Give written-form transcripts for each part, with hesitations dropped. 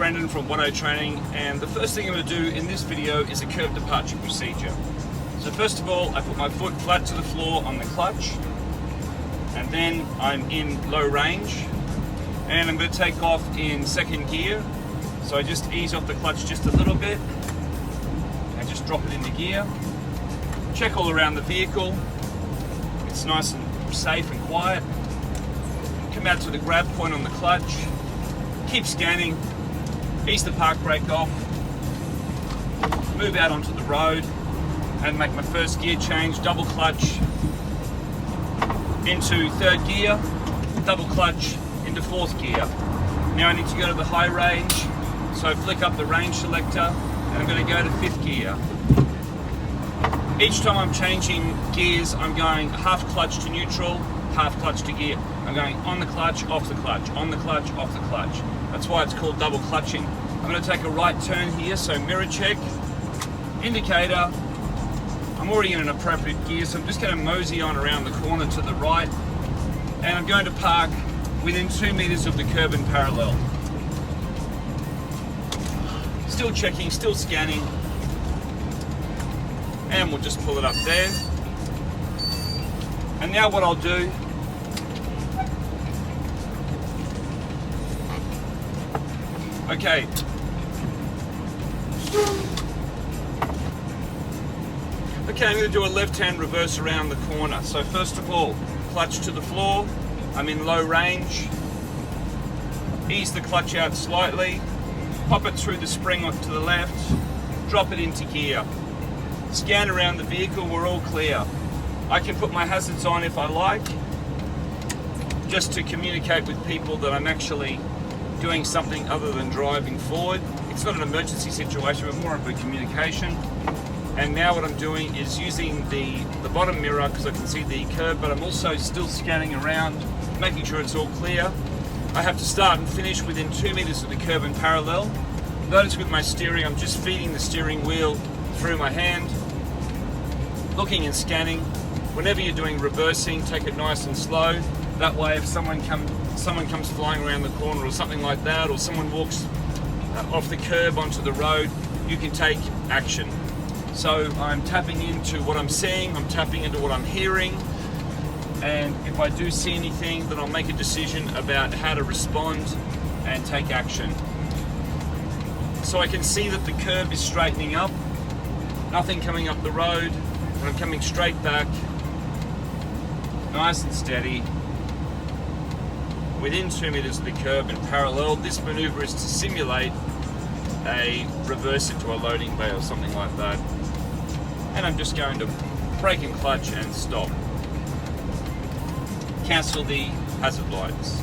Brendan from One O Training, and the first thing I'm going to do in this video is a curb departure procedure. So first of all, I put my foot flat to the floor on the clutch, and then I'm in low range, and I'm going to take off in second gear. So I just ease off the clutch just a little bit and just drop it into gear. Check all around the vehicle. It's nice and safe and quiet. Come out to the grab point on the clutch. Keep scanning. Ease the park brake off. Move out onto the road and make my first gear change. Double clutch into third gear. Double clutch into fourth gear. Now I need to go to the high range. So flick up the range selector and I'm going to go to fifth gear. Each time I'm changing gears, I'm going half clutch to neutral, half clutch to gear. I'm going on the clutch, off the clutch, on the clutch, off the clutch. That's why it's called double clutching. I'm going to take a right turn here, so mirror check, indicator. I'm already in an appropriate gear, so I'm just going to mosey on around the corner to the right, and I'm going to park within 2 meters of the curb in parallel. Still checking, still scanning, and we'll just pull it up there. And now what I'll do, okay, I'm going to do a left-hand reverse around the corner. So first of all, clutch to the floor, I'm in low range, ease the clutch out slightly, pop it through the spring to the left, drop it into gear. Scan around the vehicle, we're all clear. I can put my hazards on if I like, just to communicate with people that I'm actually doing something other than driving forward. It's not an emergency situation, but more of a communication. And now what I'm doing is using the bottom mirror because I can see the curb, but I'm also still scanning around, making sure it's all clear. I have to start and finish within 2 meters of the curb in parallel. Notice with my steering, I'm just feeding the steering wheel through my hand, looking and scanning. Whenever you're doing reversing, take it nice and slow. That way if someone comes flying around the corner or something like that, or someone walks off the curb onto the road, you can take action. So I'm tapping into what I'm seeing, I'm tapping into what I'm hearing, and if I do see anything, then I'll make a decision about how to respond and take action. So I can see that the curb is straightening up, nothing coming up the road, and I'm coming straight back, nice and steady, within 2 meters of the curb in parallel. This manoeuvre is to simulate a reverse into a loading bay or something like that. And I'm just going to brake and clutch and stop. Cancel the hazard lights.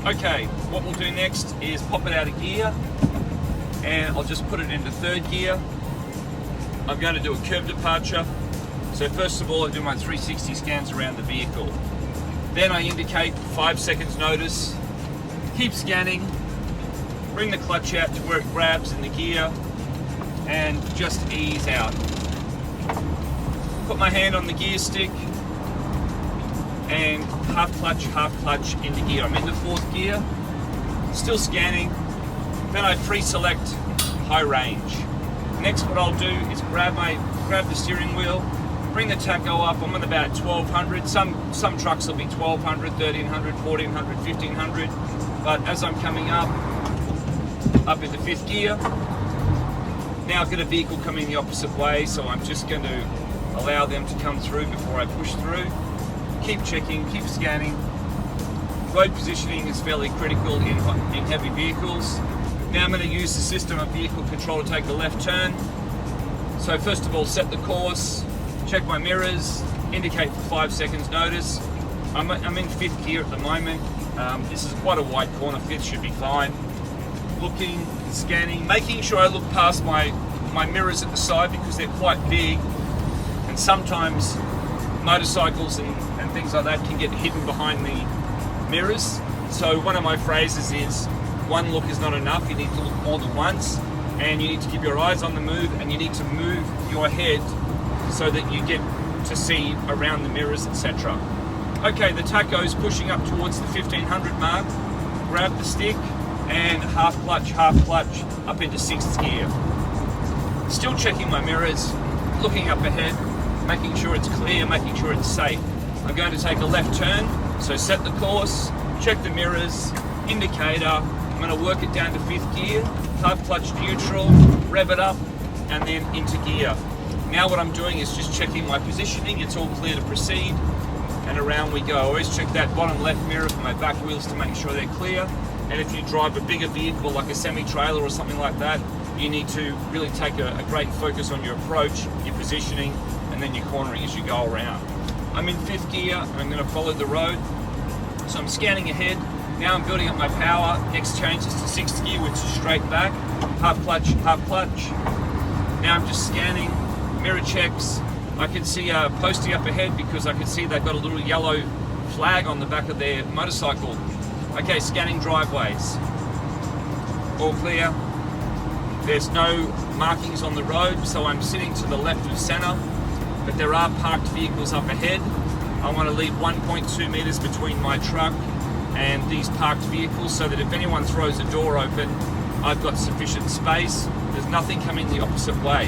Okay, what we'll do next is pop it out of gear, and I'll just put it into third gear. I'm going to do a curb departure. So first of all, I do my 360 scans around the vehicle. Then I indicate 5 seconds notice, keep scanning, bring the clutch out to where it grabs in the gear, and just ease out. Put my hand on the gear stick, and half clutch into gear. I'm into fourth gear, still scanning. Then I pre-select high range. Next what I'll do is grab the steering wheel, bring the tacho up. I'm at about 1200. Some trucks will be 1200, 1300, 1400, 1500. But as I'm coming up into fifth gear, now I've got a vehicle coming the opposite way, so I'm just going to allow them to come through before I push through. Keep checking, keep scanning. Road positioning is fairly critical in heavy vehicles. Now I'm going to use the system of vehicle control to take a left turn. So first of all, set the course, check my mirrors, indicate for 5 seconds notice. I'm in fifth gear at the moment. This is quite a wide corner, fifth should be fine. Looking, scanning, making sure I look past my mirrors at the side because they're quite big, and sometimes motorcycles and things like that can get hidden behind the mirrors. So one of my phrases is, one look is not enough, you need to look more than once, and you need to keep your eyes on the move, and you need to move your head so that you get to see around the mirrors, etc. Okay, the tacho is pushing up towards the 1500 mark. Grab the stick and half clutch, up into 6th gear. Still checking my mirrors, looking up ahead, making sure it's clear, making sure it's safe. I'm going to take a left turn, so set the course, check the mirrors, indicator. I'm going to work it down to 5th gear, half clutch neutral, rev it up, and then into gear. Now what I'm doing is just checking my positioning. It's all clear to proceed, and around we go. I always check that bottom left mirror for my back wheels to make sure they're clear. And if you drive a bigger vehicle like a semi-trailer or something like that, you need to really take a great focus on your approach, your positioning, and then your cornering as you go around. I'm in 5th gear, and I'm going to follow the road. So I'm scanning ahead. Now I'm building up my power. Next changes to 6th gear, which is straight back. Half clutch. Now I'm just scanning, mirror checks. I can see posting up ahead because I can see they've got a little yellow flag on the back of their motorcycle. Okay, scanning driveways. All clear. There's no markings on the road, so I'm sitting to the left of center, but there are parked vehicles up ahead. I want to leave 1.2 meters between my truck and these parked vehicles so that if anyone throws a door open, I've got sufficient space. There's nothing coming the opposite way.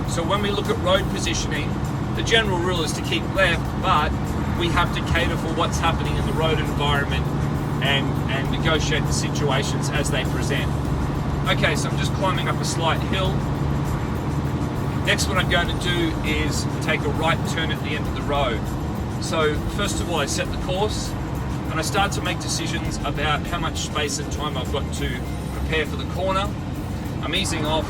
So when we look at road positioning, the general rule is to keep left, but we have to cater for what's happening in the road environment and negotiate the situations as they present. Okay, so I'm just climbing up a slight hill. Next, what I'm going to do is take a right turn at the end of the road. So first of all, I set the course and I start to make decisions about how much space and time I've got to prepare for the corner. I'm easing off,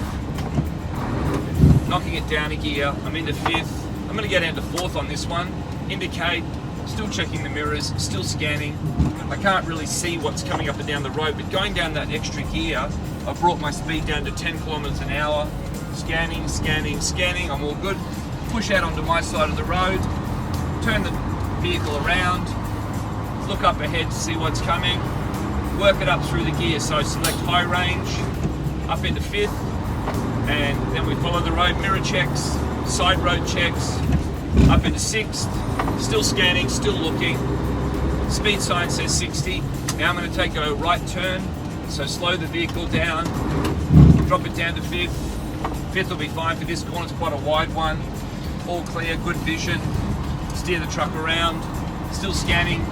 knocking it down a gear. I'm into 5th. I'm going to get into 4th on this one. Indicate, still checking the mirrors, still scanning. I can't really see what's coming up and down the road, but going down that extra gear, I've brought my speed down to 10 kilometers an hour. Scanning, I'm all good. Push out onto my side of the road, turn the vehicle around, look up ahead to see what's coming, work it up through the gear. So select high range, up into 5th, and then we follow the road, mirror checks, side road checks, up into 6th, still scanning, still looking. Speed sign says 60. Now I'm going to take a right turn, so slow the vehicle down, drop it down to 5th. 5th will be fine for this corner, it's quite a wide one. All clear, good vision. Steer the truck around, still scanning,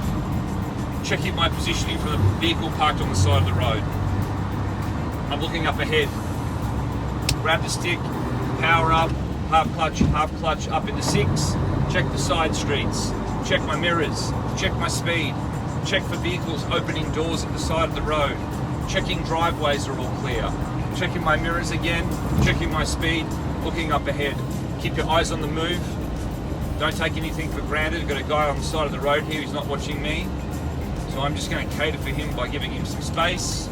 checking my positioning for the vehicle parked on the side of the road. I'm looking up ahead. Grab the stick, power up, half clutch, up into 6. Check the side streets, check my mirrors, check my speed, check for vehicles opening doors at the side of the road, checking driveways are all clear, checking my mirrors again, checking my speed, looking up ahead. Keep your eyes on the move. Don't take anything for granted. I've got a guy on the side of the road here who's not watching me, so I'm just going to cater for him by giving him some space.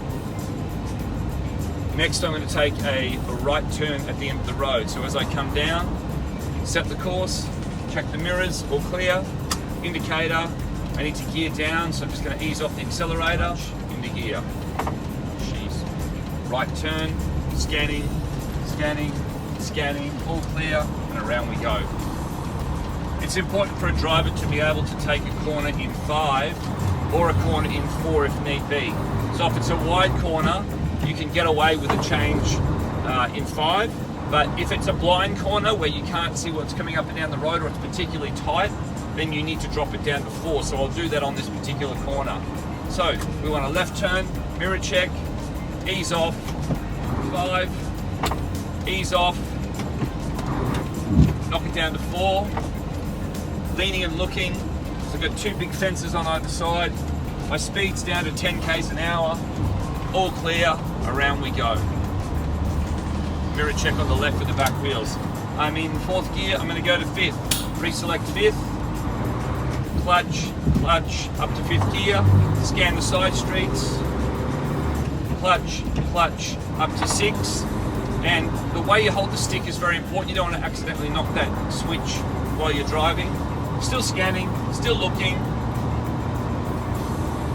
Next, I'm going to take a right turn at the end of the road. So as I come down, set the course, check the mirrors, all clear, indicator, I need to gear down, so I'm just going to ease off the accelerator, into gear. Right turn, scanning, all clear, and around we go. It's important for a driver to be able to take a corner in 5 or a corner in 4 if need be. So if it's a wide corner, you can get away with a change in 5, but if it's a blind corner where you can't see what's coming up and down the road or it's particularly tight, then you need to drop it down to 4. So I'll do that on this particular corner. So we want a left turn, mirror check, ease off, 5, ease off, knock it down to 4, leaning and looking. So I've got 2 big fences on either side. My speed's down to 10 k's an hour, all clear, around we go. Mirror check on the left with the back wheels. I'm in 4th gear, I'm going to go to 5th. Pre-select 5th, clutch, up to 5th gear, scan the side streets, clutch, up to 6. And the way you hold the stick is very important. You don't want to accidentally knock that switch while you're driving. Still scanning, still looking,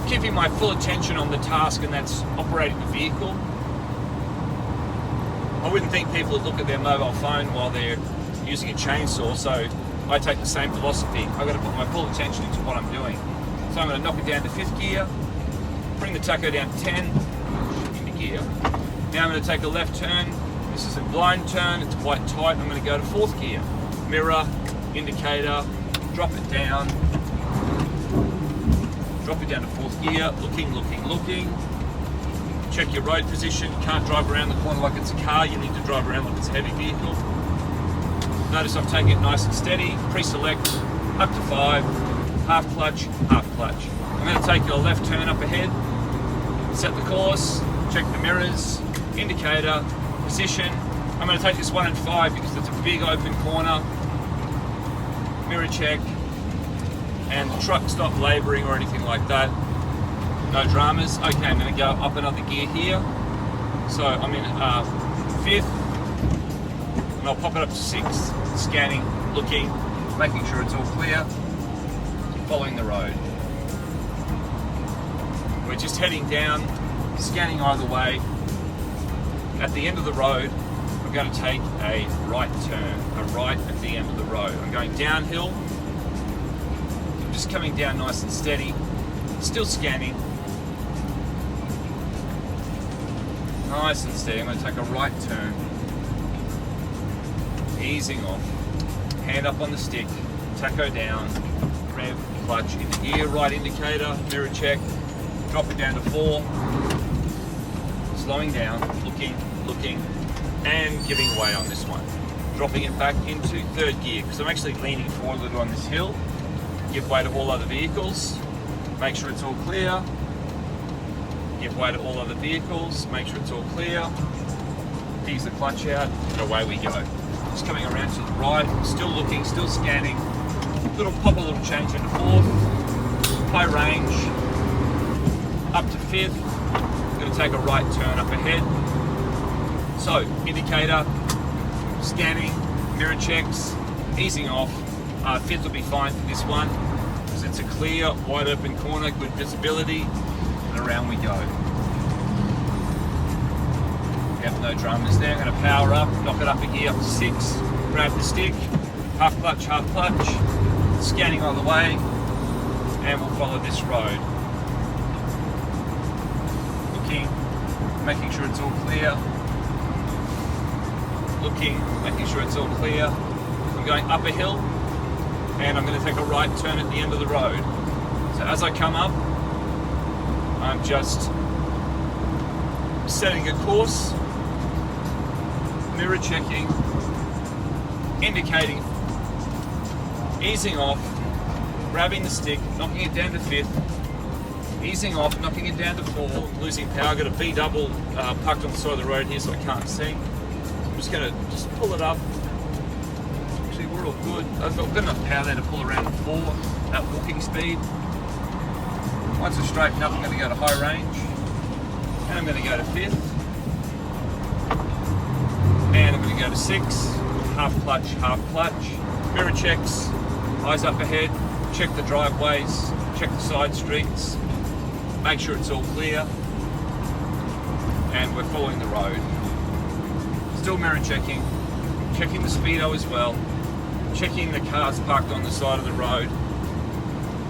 keeping my full attention on the task, and that's operating the vehicle. I wouldn't think people would look at their mobile phone while they're using a chainsaw, so I take the same philosophy. I've got to put my full attention into what I'm doing. So I'm going to knock it down to 5th gear, bring the tacho down to 10, gear. Now I'm going to take a left turn. This is a blind turn, it's quite tight. I'm going to go to 4th gear. Mirror, indicator, drop it down. Drop it down to 4th gear, looking. Check your road position. You can't drive around the corner like it's a car, you need to drive around like it's a heavy vehicle. Notice I'm taking it nice and steady. Pre-select, up to 5, half clutch. I'm going to take a left turn up ahead, set the course, check the mirrors, indicator, position. I'm going to take this 1 and 5 because it's a big open corner. Mirror check, and the truck stopped labouring or anything like that. No dramas. Okay, I'm going to go up another gear here. So I'm in 5th, and I'll pop it up to 6th. Scanning, looking, making sure it's all clear, following the road. We're just heading down, scanning either way. At the end of the road, I'm going to take a right turn, a right at the end of the road. I'm going downhill. I'm just coming down nice and steady, still scanning. Nice and steady. I'm going to take a right turn, easing off, hand up on the stick, tacho down, rev, clutch into gear, right indicator, mirror check, drop it down to 4, slowing down, looking, and giving way on this one. Dropping it back into 3rd gear, because I'm actually leaning forward a little on this hill, give way to all other vehicles, make sure it's all clear, give way to all other vehicles, make sure it's all clear, ease the clutch out, and away we go. Just coming around to the right, still looking, still scanning, pop a little change into 4th, high range, up to 5th, I'm going to take a right turn up ahead. So, indicator, scanning, mirror checks, easing off. 5th will be fine for this one, because it's a clear, wide open corner, good visibility, and around we go. Yep, no dramas there. I'm going to power up, knock it up a gear up to 6, grab the stick, half clutch, scanning all the way, and we'll follow this road. Looking, making sure it's all clear. Looking, making sure it's all clear. I'm going up a hill, and I'm going to take a right turn at the end of the road. So as I come up, I'm just setting a course, mirror checking, indicating, easing off, grabbing the stick, knocking it down to 5th, easing off, knocking it down to 4, losing power. I've got a B double parked on the side of the road here so I can't see. I'm just going to just pull it up. Actually, we're all good. I've got enough power there to pull around to 4 at walking speed. Once it's straightened up, I'm going to go to high range, and I'm going to go to 5th, and I'm going to go to 6, half clutch, mirror checks, eyes up ahead, check the driveways, check the side streets, make sure it's all clear, and we're following the road. Still mirror checking the speedo as well, checking the cars parked on the side of the road.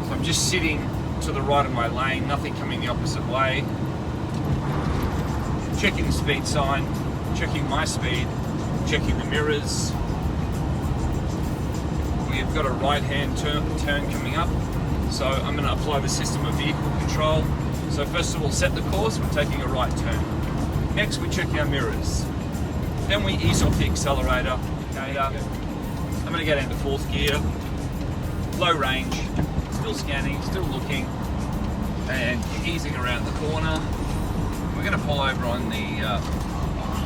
So I'm just sitting to the right of my lane, nothing coming the opposite way. Checking the speed sign, checking my speed, checking the mirrors. We've got a right-hand turn coming up, so I'm going to apply the system of vehicle control. So first of all, set the course, we're taking a right turn. Next, we check our mirrors. Then we ease off the accelerator. Okay, I'm going to get into 4th gear, low range, still scanning, still looking, and easing around the corner. We're going to pull over on the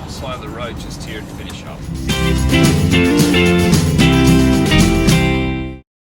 side of the road just here to finish up.